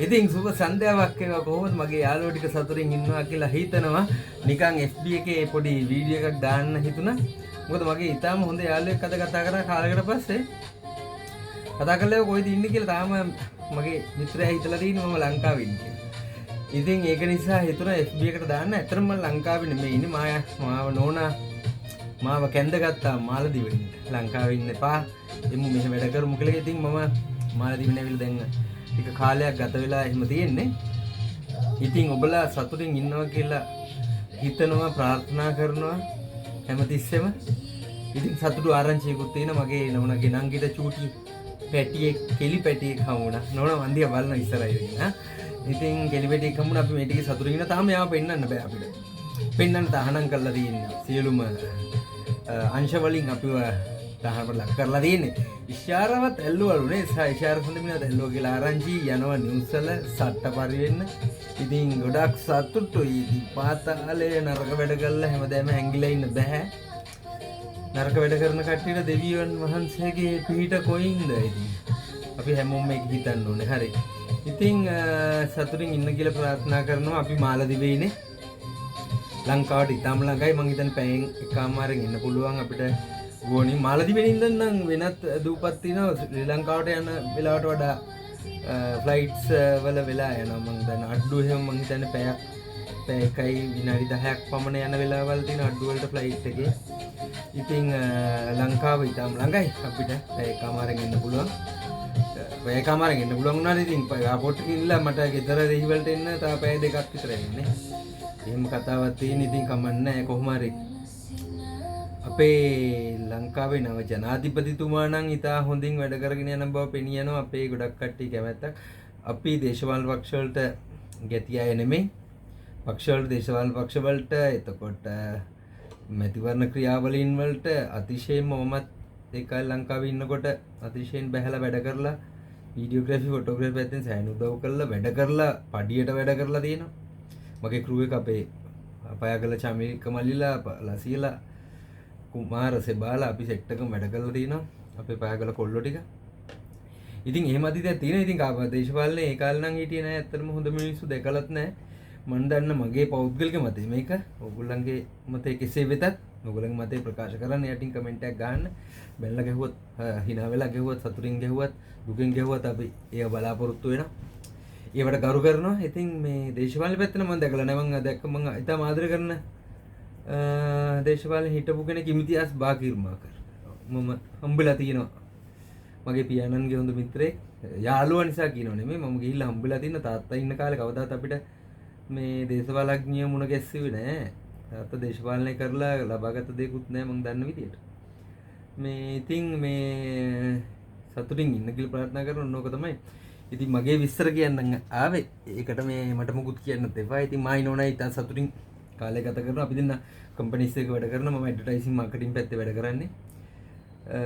ඉතින් සුබ සන්ධ්‍යාවක් වේවා කොහොමද මගේ යාළුවෝ ටික සතුටින් ඉන්නවා කියලා හිතනවා. නිකන් FB එකේ පොඩි වීඩියෝ එකක් දාන්න හිතුණා. මොකද මගේ ඊටාම හොඳ යාළුවෙක් අද කතා කරා කාලයකට පස්සේ. කතා කළේ කොයිද ඉන්නේ කියලා තාම මගේ මිත්‍රයා හිතලා තියෙන්නේ මම ලංකාවේ ඉන්නේ කියලා. ඉතින් ඒක නිසා හිතුණා FB එකට දාන්න. ඇත්තටම මම ලංකාවේ නෙමෙයි ඉන්නේ. මාව නෝනා මාව කැඳගත්තා මාලදිවෙන්. ලංකාවේ ඉන්න එපා. එමු මෙහෙ වැඩ කරමු කියලා. ඉතින් මම මාලදිවෙන් ඇවිල්ලා දැන් ටික කාලයක් ගත වෙලා එහෙම තියෙන්නේ. ඉතින් ඔබලා සතුටින් ඉන්නවා කියලා හිතනවා ප්‍රාර්ථනා කරනවා හැමතිස්සෙම. ඉතින් සතුටු ආරංචියකුත් තියෙනවා මගේ නෝනාගේ නංගිට චූටි පැටියෙක් කෙලි පැටියෙක් හම්බුණා. නෝනා වන්දිය බලන ඉස්සරහින්. ඉතින් කෙලි පැටියෙක් හම්බුණා අපි මේ ටිකේ සතුටින් ඉන්න තාම යාම පෙන්නන්න බෑ අපිට. පෙන්නන්න තහනම් කරලා තියෙනවා. සියලුම අංශ වලින් අපිව තහනම් ලක් කරලා තියෙන්නේ. ඉෂාරවත් ඇල්ලුවලු නේ. ඉෂාර සම්බන්ධව ඇල්ලුවා කියලා ආරංචි යනවා නිවුස් වල සට්ට පරිවෙන්න. ඉතින් ගොඩක් සතුටුයි. ඉතින් පාතාලේ නරක වැඩ කරලා හැමදාම හැංගිලා ඉන්න බෑ. නරක වැඩ කරන කට්ටියට දෙවියන් වහන්සේගේ පිහිට කොයින්ද? ඉතින් අපි හැමෝම මේක හිතන්න ඕනේ. හරි. ඉතින් සතුටින් ඉන්න කියලා ප්‍රාර්ථනා කරනවා. අපි මාලදිවයිනේ ලංකාවට ඉතාම ළඟයි. මං හිතන්නේ පැයෙන් එකමාරෙන් එන්න පුළුවන් අපිට. ගෝණි මාලදිවෙන් ඉඳන් නම් වෙනත් දූපත් තියෙනවා ශ්‍රී ලංකාවට යන වෙලාවට වඩා ෆ්ලයිට්ස් වල වෙලා යනවා. මං දැන් අඩු එහෙම මං හිතන්නේ පැය එකයි විනාඩි 10ක් පමණ යන වෙලාවල් තියෙන අඩු වලට ෆ්ලයිට් එකේ. ඉතින් ලංකාව ඉතාම ළඟයි අපිට පැය එකමාරෙන් එන්න පුළුවන්. පැය එකමාරෙන් එන්න පුළුවන් වුණාට ඉතින් එයාපෝට් එකේ ඉන්න මට ගෙදර දෙහිවලට එන්න තව පැය දෙකක් විතර එන්නේ. එහෙම කතාවක් තියෙන. ඉතින් කමන්නේ කොහොම හරි අපේ ලංකාවේ නව ජනාධිපතිතුමා නම් ඉතා හොඳින් වැඩ කරගෙන යන බව පෙනී යනවා. අපේ ගොඩක් කට්ටිය කැමැත්තක්. අපි දේශපාලන පක්ෂ වලට ගැති අය නෙමෙයි. දේශපාලන පක්ෂ වලට එතකොට මැතිවරණ ක්‍රියාවලීන් වලට අතිශයින්ම මමත් ඒකයි ලංකාවේ ඉන්නකොට අතිශයින් බැහැලා වැඩ කරලා වීඩියෝග්‍රැෆි ෆොටෝග්‍රැෆි පැත්තෙන් සෑහෙන උදව් කරලා වැඩ කරලා පඩියට වැඩ කරලා තියෙනවා. මගේ ක්‍රූ එක අපේ අපයාගල චමික මල්ලිලා ලසීලා කුමාර සෙබාලා අපි සෙට් එකම වැඩ කරලා තිනවා අපේ පයාගල කොල්ලෝ ටික. ඉතින් එහෙම අතීතයක් තියෙනවා. ඉතින් කාප දේශපාලනේ ඒ කාලේ නම් හිටියේ නෑ. ඇත්තටම හොඳ මිනිස්සු දැකලත් නෑ. මම දන්න මගේ පෞද්ගලික මතය මේක. ඕගොල්ලන්ගේ මතය කෙසේ වෙතත් ඕගොල්ලන්ගේ මතය ප්‍රකාශ කරන්න යටින් කමෙන්ට් එකක් ගන්න. බැලලා ගැහුවොත් hina වෙලා ගැහුවොත් සතුටින් ගැහුවත් දුකෙන් ගැහුවත් අපි ඒක බලාපොරොත්තු වෙනවා. ඒවට ගරු කරනවා. ඉතින් මේ දේශපාලන පැත්තට මම දැකලා නෑ. මම දැක්ක මම ඉතාම ආදර කරන දේශපාලන හිටපු කෙනෙක් ඉම්තියාස් බාකිර්මාකර් මම හම්බෙලා තියෙනවා. මගේ පියාණන්ගේ හොඳ මිත්‍රයෙක්. යාළුවා නිසා කියනව නෙමෙයි. මම ගිහිල්ලා හම්බෙලා තියෙන තාත්තා ඉන්න කාලේ කවදාත් අපිට මේ දේශපාලඥයෝ මුණ ගැස්සුවේ නෑ. තාත්තා දේශපාලනය කරලා ලබාගත් දෙයක්වත් නෑ මම දන්න විදියට. මේ ඉතින් මේ සතුටින් ඉන්න කියලා ප්‍රාර්ථනා කරන ඕක තමයි. ඉතින් මගේ විස්තර කියන්නම් ආවේ. ඒකට මේ මට මොකුත් කියන්නත් එපා. ඉතින් මායි නෝනා ඉතින් සතුටින් කාලය ගත කරනවා. අපි දෙන්න කම්පැනිස් එකක වැඩ කරනවා. මම ඇඩ්වර්ටයිසින් මාකටිං පැත්තේ වැඩ කරන්නේ.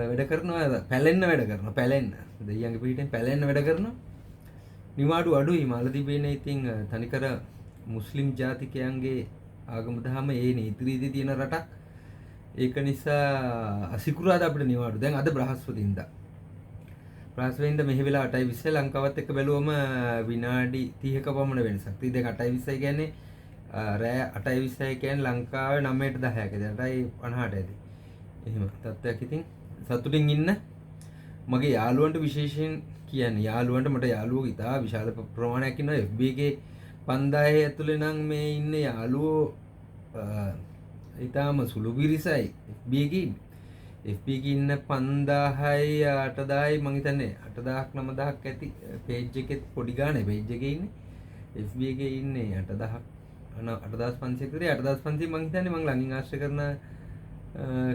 වැඩ කරනවා පැලෙන්න වැඩ කරනවා. පැලෙන්න. දෙයියන්ගේ පිටින් පැලෙන්න වැඩ කරනවා. නිවාඩු අඩුයි මාලදිවයිනේ. ඉතින් තනිකර මුස්ලිම් ජාතිකයන්ගේ ආගම දහම ඒ නීති රීති තියෙන රටක්. ඒක නිසා අසිකුරාදා අපිට නිවාඩු. දැන් අද බ්‍රහස්පතින්දා. බ්‍රහස්පතින්දා මෙහි වෙලා 8:20 ලංකාවත් එක්ක බැලුවම විනාඩි 30ක පමණ වෙනසක්. ඉතින් දැන් 8:20 කියන්නේ රෑ 8:20 කියන්නේ ලංකාවේ 9ට 10ක. දැන් 8:50ට ඇති. එහෙම තත්ත්වයක්. ඉතින් සතුටින් ඉන්න මගේ යාළුවන්ට විශේෂයෙන් කියන්නේ යාළුවන්ට මට යාළුවෝ ඉතා විශාල ප්‍රමාණයක් ඉන්නවා. FB එකේ 5000 ඇතුලේ නම් මේ ඉන්නේ යාළුවෝ ඉතාම සුළු පිරිසයි FB එකේ. FB එකේ ඉන්න 5000යි 8000යි මං හිතන්නේ 8000ක් 9000ක් ඇති. page එකේ පොඩි ගානේ page එකේ ඉන්නේ. FB එකේ ඉන්නේ 8000ක් 8500 විතර. 8500 මං හිතන්නේ මං ළඟින් ආශ්‍රය කරන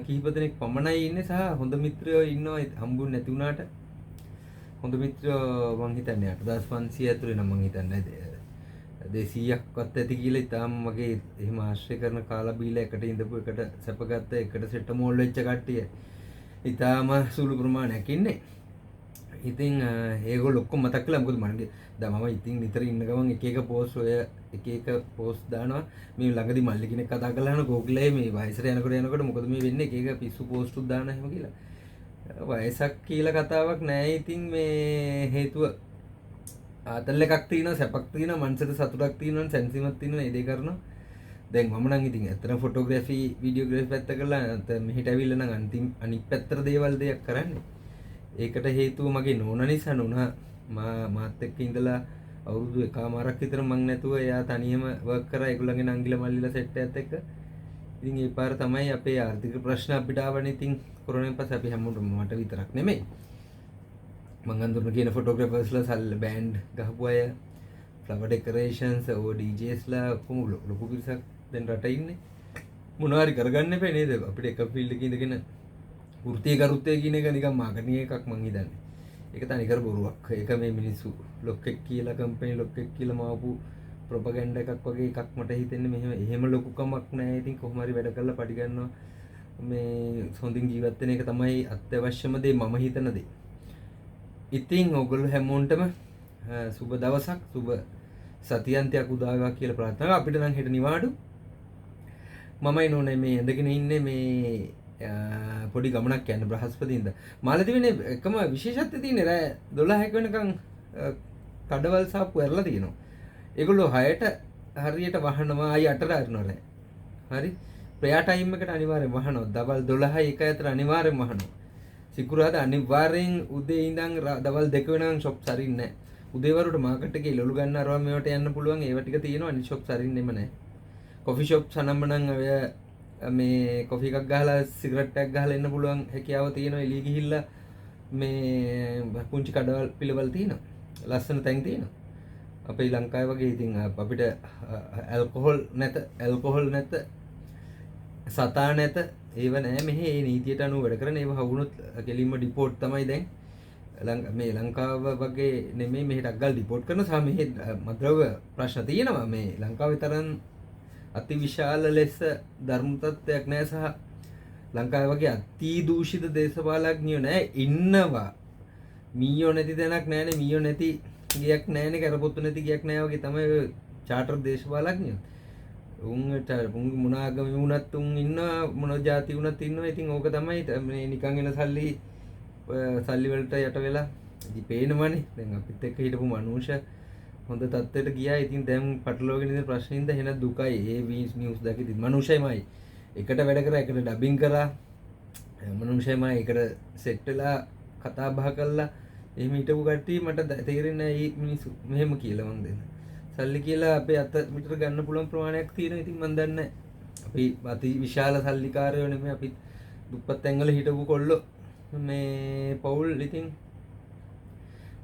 කීප දෙනෙක් පමණයි ඉන්නේ. සහ හොඳ මිත්‍රයෝ ඉන්නවා හම්බුනේ නැති වුණාට. හොඳ මිත්‍රයෝ මං හිතන්නේ 8500 ඇතුලේ නම් මං හිතන්නේ 200ක්වත් ඇති කියලා. ඉතාලම මගේ එහෙම ආශ්‍රය කරන කාලා බීලා එකට ඉඳපු එකට සැපගත්ත එකට සෙට් මෝල් වෙච්ච කට්ටිය ඉතාලම සුළු ප්‍රමාණයක් ඉන්නේ. ඉතින් ඒගොල්ලෝ ඔක්කොම මතක් කළා. මොකද මගේ දැන් මම ඉතින් නිතර ඉන්න ගමන් එක එක පෝස්ට් ඔය එක එක පෝස්ට් දානවා. මේ ළඟදි මල්ලි කෙනෙක් කතා කරලා අහන ගෝගලේ මේ වයසට යනකොට මොකද මේ වෙන්නේ එක එක පිස්සු පෝස්ට් උත් දාන එහෙම කියලා. වයසක් කියලා කතාවක් නෑ. ඉතින් මේ හේතුව ආතල් එකක් තියෙනවා, සැපක් තියෙනවා, මනසට සතුටක් තියෙනවා, සැනසීමක් තියෙනවා. ඒ දේ කරනවා. දැන් මම නම් ඉතින් ඇත්තටම ෆොටෝග්‍රැෆි වීඩියෝග්‍රැෆි පැත්ත කරලා මෙහෙට ඇවිල්ලා නම් අනිත් පැත්තට දේවල් දෙයක් කරන්නේ. ඒකට හේතුව මගේ නෝනා නිසා. නෝනා මාත් එක්ක ඉඳලා අවුරුදු එකමාරක් විතර මං නැතුව එයා තනියම වර්ක් කරා ඒගොල්ලන්ගේ නංගිලා මල්ලිලා සෙට් එකත් එක්ක. ඉතින් ඒ පාර තමයි අපේ ආර්ථික ප්‍රශ්න අපිට ආවනේ. ඉතින් කොරෝනාවෙන් පස්සේ අපි හැමෝටම මට විතරක් නෙමෙයි. මං අඳුරන කියන ෆොටෝග්‍රැෆර්ස්ලා සල් බෑන්ඩ් ගහපු අය, ෆ්ලවර් ඩෙකරේෂන්ස්, ඕ ඩීජේස්ලා ඔක්කොම ලොකු පිරිසක් දැන් රට ඉන්නේ. මොනවා හරි කරගන්න එපා නේද? අපිට එක ෆීල්ඩ් එකක ඉඳගෙන වෘත්තීය කරුත්තේ කියන එක නිකන් මාකටිං එකක් මං හිතන්නේ. ඒක තනිකර බොරුවක්. ඒක මේ මිනිස්සු ලොක්ෙක් කියලා කම්පැනි ලොක්ෙක් කියලා මාවපු ප්‍රොපගැන්ඩා එකක් වගේ එකක් මට හිතෙන්නේ. මෙහෙම එහෙම ලොකුකමක් නැහැ. ඉතින් කොහොම හරි වැඩ කරලා පඩි ගන්නවා. මේ හොඳින් ජීවත් වෙන එක තමයි අත්‍යවශ්‍යම දේ මම හිතන දේ. ඉතින් ඔයගොල්ලෝ හැමෝන්ටම සුබ දවසක්, සුබ සතියන්තයක් උදා වේවා කියලා ප්‍රාර්ථනා කරනවා. අපිට නම් හෙට නිවාඩු. මමයි නෝනේ මේ ඇඳගෙන ඉන්නේ මේ පොඩි ගමනක් යන්න බ්‍රහස්පතින්ද. මාලදිවයිනේ එකම විශේෂත්වය තියෙන්නේ රෑ 12ක වෙනකන් කඩවල් සාප්පු ඇරලා තියෙනවා. ඒගොල්ලෝ 6ට හරියට වහනවා, ආයි 8ට අරනවා රෑ. හරි. ප්‍රයා ටයිම් එකට අනිවාර්යෙන් වහනවා. දවල් 12යි 1 අතර අනිවාර්යෙන් වහනවා. සිකුරාදා අනිවාර්යෙන් උදේ ඉඳන් දවල් 2 වෙනකන් ෂොප්ස් අරින්නේ නැහැ. උදේවරුට මාකට් එකේ ලොලු ගන්න අරවා මේවට යන්න පුළුවන්. ඒව ටික තියෙනවා. අනිත් ෂොප්ස් අරින්නෙම නැහැ. කොෆි ෂොප්ස් අනම්මනම් මේ කොෆි එකක් ගහලා සිගරට් එකක් ගහලා එන්න පුළුවන් හැකියාව තියෙනවා. එළිය ගිහිල්ලා මේ පුංචි කඩවල් පිළවල් තියෙනවා. ලස්සන තැන් තියෙනවා. අපේ ලංකාවේ වගේ ඉතින් අපිට ඇල්කොහොල් නැත සතා නැත ඒව නෑ මෙහි. ඒ නීතියට අනුව වැඩ කරන ඒව හවුනොත් කෙලින්ම ඩිපෝට් තමයි දැන්. මේ ලංකාව වගේ නෙමෙයි මෙහෙට අග්ගල් ඩිපෝට් කරන සහ මෙහෙ මද්‍රව්‍ය ප්‍රශ්න තියෙනවා. මේ ලංකාවේ තරම් අති විශාල ලෙස ධර්ම තත්ත්වයක් නෑ සහ ලංකාවේ වගේ අති දූෂිත දේශපාලඥයෝ නෑ. ඉන්නවා. මීයෝ නැති තැනක් නෑනේ. මීයෝ නැති ගියක් නෑනේ. කරපොත්තු නැති ගියක් නෑ වගේ තමයි චාටර් දේශපාලඥයෝ. උන්ට මොන ආගම වුණත් උන් ඉන්නවා, මොන ජාති වුණත් ඉන්නවා. ඉතින් ඕක තමයි මේ නිකන් එන සල්ලි වලට යට වෙලා ඉතින් පේනවනේ. දැන් අපිත් එක්ක හිටපු මනුෂ්‍ය හොඳ තත්ත්වයට ගියා. ඉතින් දැන් පටලවාගෙන ඉන්න ප්‍රශ්නින්ද එන දුකයි. ඒ නිවුස් දැකීදි මනුෂ්‍යමයි එකට වැඩ කරා, එකට ඩබින් කරා, මනුෂ්‍යමයි එකට සෙට් වෙලා කතා බහ කළා. එහෙම හිටපු කට්ටිය මට තේරෙන්නේ නැහැ මේ මිනිස්සු මෙහෙම කියලා. මං දෙන්න සල්ලි කියලා අපේ අත මිටර ගන්න පුළුවන් ප්‍රමාණයක් තියෙනවා. ඉතින් මන් දන්නේ අපි අති විශාල සල්ලිකාරයෝ නෙමෙයි. අපි දුප්පත් තැන්වල හිටපු කොල්ලෝ මේ පවුල්. ඉතින්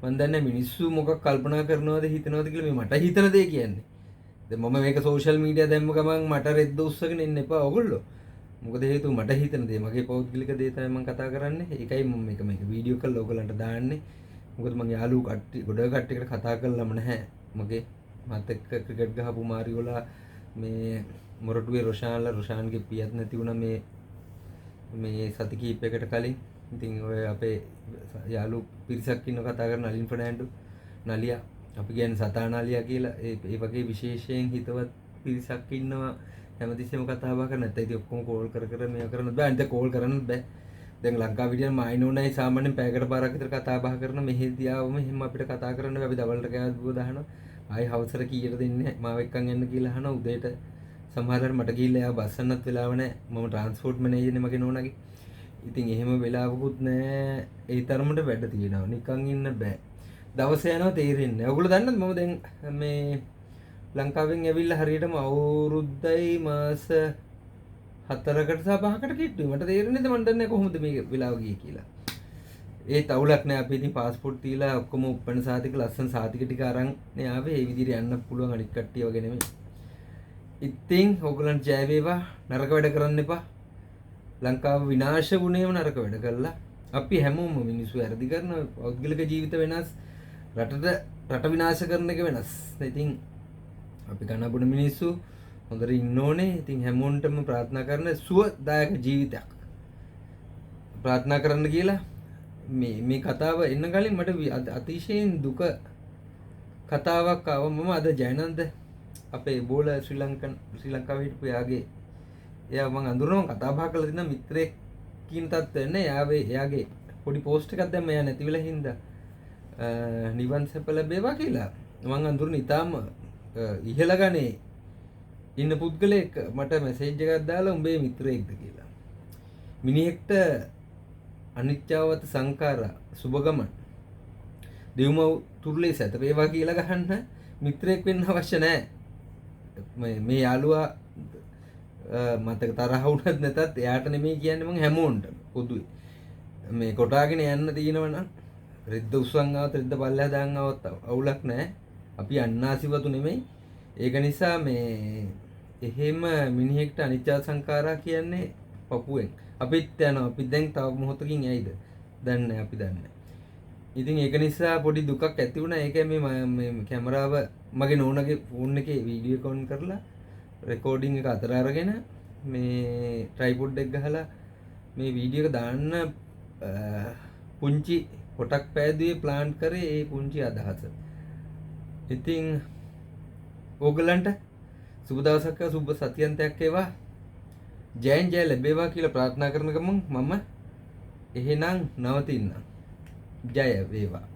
මන් දන්නේ මිනිස්සු මොකක් කල්පනා කරනවද හිතනවද කියලා. මේ මට හිතන දේ කියන්නේ. දැන් මම මේක සෝෂල් මීඩියා දැම්ම ගමන් මට රෙද්ද උස්සගෙන ඉන්න එපා ඔයගොල්ලෝ. මොකද හේතුව මට හිතන දේ, මගේ පෞද්ගලික දේ තමයි මම කතා කරන්නේ. ඒකයි මම මේක වීඩියෝ කරලා ඔයගලන්ට දාන්නේ. මොකද මගේ යාළුවෝ කට්ටිය ගොඩ කට්ටියකට කතා කරලම නැහැ. මගේ මත් එක්ක ක්‍රිකට් ගහපු මාරියෝලා, මේ මොරටුවේ රොෂාන්ගේ පියත් නැති වුණා මේ සති කීපයකට කලින්. ඉතින් ඔය අපේ යාළුවෝ පිරිසක් ඉන්න කතා කරන අලින් ෆර්නෑන්ඩෝ, නලියා, අපි කියන්නේ සතා නලියා කියලා. ඒ වගේ විශේෂයෙන් හිතවත් පිරිසක් ඉන්නවා. හැමතිස්සෙම කතා බහ කරන නැත්නම් ඉතින් ඔක්කොම කෝල් කර මේව කරන්න බෑ. අනිත් කෝල් කරන්න බෑ. දැන් ලංකාව විදියට මයිනෝනයි සාමාන්‍යයෙන් පැයකට පාරක් විතර කතා බහ කරන මෙහෙදී ආවම එහෙම අපිට කතා කරන්න බෑ. අපි දවල්ට කෑවත් බුව දානවා. ආයි හවසට කීයට දෙන්නේ මාව එක්කන් යන්න කියලා අහනවා. උදේට සමහරවිට මට ගිහිල්ලා එයා බස්සන්නත් වෙලාව නැහැ. මම ට්‍රාන්ස්පෝර්ට් මැනේජර්නේ මගේ නෝනාගේ. ඉතින් එහෙම වෙලාවකුත් නැහැ. ඒ තරමට වැඩ තියෙනවා. නිකන් ඉන්න බෑ. දවස යනවා තේරෙන්නේ නැහැ. ඔයගොල්ලෝ දන්නවද මම දැන් මේ ලංකාවෙන් ඇවිල්ලා හරියටම අවුරුද්දයි මාස 4කට සහ 5කට කිට්ටුයි. මට තේරෙන්නේ නැද්ද මන් දන්නේ කොහොමද මේ වෙලාව ගියේ කියලා. ඒ තවුලක් නෑ. අපි ඉතින් પાස්පෝර්ට් තියලා ඔක්කොම උප්පන්න සාතික ලස්සන සාතික ටික අරන් නේ ආවේ. ඒ විදිහට යන්න පුළුවන් අනිත් කට්ටිය වගේ නෙමෙයි. ඉතින් ඕගලන්ට ජය වේවා. නරක වැඩ කරන්න එපා. ලංකාව විනාශ වුණේම නරක වැඩ කළා. අපි හැමෝම මිනිස්සු වැරදි කරනවා. පෞද්ගලික ජීවිත වෙනස්, රට විනාශ කරන එක වෙනස්. ඉතින් අපි කනබුන මිනිස්සු හොඳට ඉන්න ඕනේ. ඉතින් හැමෝන්ටම ප්‍රාර්ථනා කරන සුවදායක ජීවිතයක් ප්‍රාර්ථනා කරන්න කියලා. මේ කතාව එන්න කලින් මට අතිශයින් දුක කතාවක් ආවා. මම අද ජයනන්ද අපේ බෝල ශ්‍රී ලංකාවේ හිටපු එයා මම අඳුරනවා කතා බහ කරලා දින මිත්‍රයෙක් කියන තත්ත්වෙ නේ. එයාගේ පොඩි පෝස්ට් එකක් දැම්ම එයා නැති වෙලා හින්දා නිවන් සැප ලැබේවා කියලා. මං අඳුරන ඉතාම ඉහළ ගනේ ඉන්න පුද්ගලයෙක් මට මැසේජ් එකක් දාලා උඹේ මිත්‍රයෙක්ද කියලා. මිනිහෙක්ට අනිච්චවත සංඛාරා සුබගමන් දෙව්මව් තුරුලේ සැතපේවා කියලා ගහන්න මිත්‍රයෙක් වෙන්න අවශ්‍ය නැහැ. මේ යාළුවා මතක තරහ වුණත් නැතත් එයාට නෙමෙයි කියන්නේ මං හැමෝන්ටම පොදුයි. මේ කොටාගෙන යන්න තියෙනවනම් රෙද්ද උස්සන් ආවත් රෙද්ද පල්ලෙහා දාන් ආවත් අවුලක් නැහැ. අපි අන්නාසිවතු නෙමෙයි. ඒක නිසා මේ එහෙම මිනිහෙක්ට අනිච්ච සංඛාරා කියන්නේ පපුවෙන්. අපිත් යනවා. අපි දැන් තව මොහොතකින් ඇයිද? දන්නේ අපි දන්නේ. ඉතින් ඒක නිසා පොඩි දුකක් ඇති වුණා. ඒකයි මේ කැමරාව මගේ නෝනගේ ෆෝන් එකේ වීඩියෝ කොන් කරලා රෙකෝඩින් එක අතර අරගෙන මේ ට්‍රයිපොඩ් එක ගහලා මේ වීඩියෝ එක දාන්න පුංචි කොටක් පෑදුවේ ප්ලාන් කරේ ඒ පුංචි අදහස. ඉතින් ඕගලන්ට සුබ දවසක් සුබ සතියන්තයක් වේවා. ජයෙන් ජය ලැබේවා කියලා ප්‍රාර්ථනා කරන ගමන් මම එහෙනම් නවතින්න. ජය වේවා.